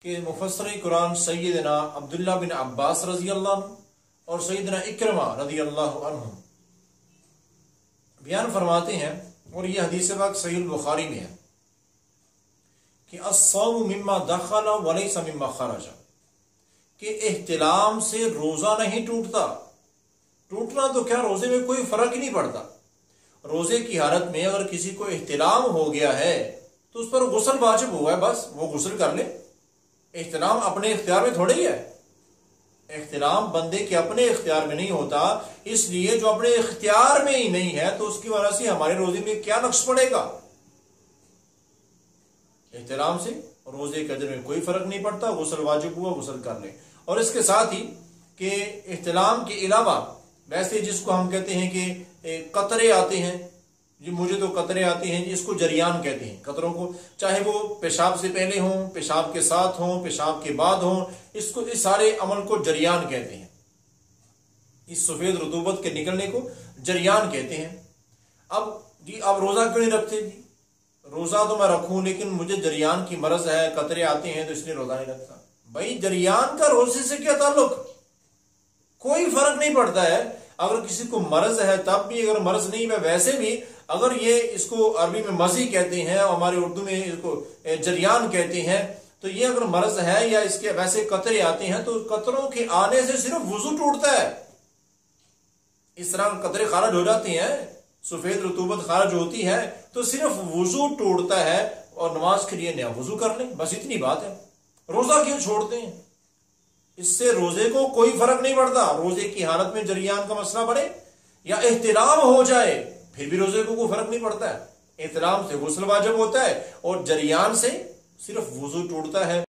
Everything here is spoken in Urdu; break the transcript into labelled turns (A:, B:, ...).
A: کہ مفسر قرآن سیدنا عبداللہ بن عباس رضی اللہ عنہ اور سیدنا اکرمہ رضی اللہ عنہ بیان فرماتے ہیں، اور یہ حدیث پاک صحیح البخاری میں ہے کہ الصوم مما دخل ولیس مما خرج، کہ احتلام سے روزہ نہیں ٹوٹنا تو کیا روزے میں کوئی فرق ہی نہیں پڑتا۔ روزے کی حالت میں اگر کسی کو احتلام ہو گیا ہے تو اس پر غسل واجب ہوا ہے، بس وہ غسل کر لے۔ احتلام اپنے اختیار میں تھوڑے ہی ہے، احتلام بندے کے اپنے اختیار میں نہیں ہوتا، اس لیے جو اپنے اختیار میں ہی نہیں ہے تو اس کی وجہ سے ہمارے روزے میں کیا نقص پڑے گا۔ احتلام سے روزے کے اجر میں کوئی فرق نہیں پڑتا، غسل واجب ہوا غسل کر لے۔ اور اس کے ساتھ ہی کہ احتلام کے علاوہ ویسے جس کو ہم کہتے ہیں کہ قطرے آتے ہیں، جی مجھے تو قطرے آتے ہیں، جی اس کو جریان کہتے ہیں قطروں کو، چاہے وہ پیشاب سے پہلے ہوں، پیشاب کے ساتھ ہوں، پیشاب کے بعد ہوں، اس سارے عمل کو جریان کہتے ہیں۔ اس سفید رطوبت کے نکلنے کو جریان کہتے ہیں۔ اب روزہ کیوں نہیں رکھتے؟ جی روزہ تو میں رکھوں لیکن مجھے جریان کی مرض ہے، قطرے آتے ہیں تو اس لیے روزہ نہیں رکھتا۔ بھائی جریان کا روزے سے کیا تعلق؟ کوئی فرق نہیں پڑتا ہے۔ اگر کسی کو مرض ہے تب بھی، اگر مرض نہیں ہے ویسے بھی، اگر یہ اس کو عربی میں مزی کہتے ہیں اور ہمارے اردو میں اس کو جریان کہتے ہیں، تو یہ اگر مرض ہے یا اس کے ویسے قطرے آتے ہیں تو قطروں کے آنے سے صرف وضو ٹوٹتا ہے۔ اس طرح قطرے خارج ہو جاتے ہیں، سفید رطوبت خارج ہوتی ہے تو صرف وضو ٹوٹتا ہے، اور نماز کے لیے نیا وضو کر لیں، بس اتنی بات ہے۔ روزہ کیوں چھوڑتے ہیں؟ اس سے روزے کو کوئی فرق نہیں پڑتا۔ روزے کی حالت میں جریان کا مسئلہ بڑھے یا احتلام ہو جائے پھر بھی روزے کو کوئی فرق نہیں پڑتا ہے۔ احتلام سے غسل واجب ہوتا ہے اور جریان سے صرف وضو ٹوٹتا ہے۔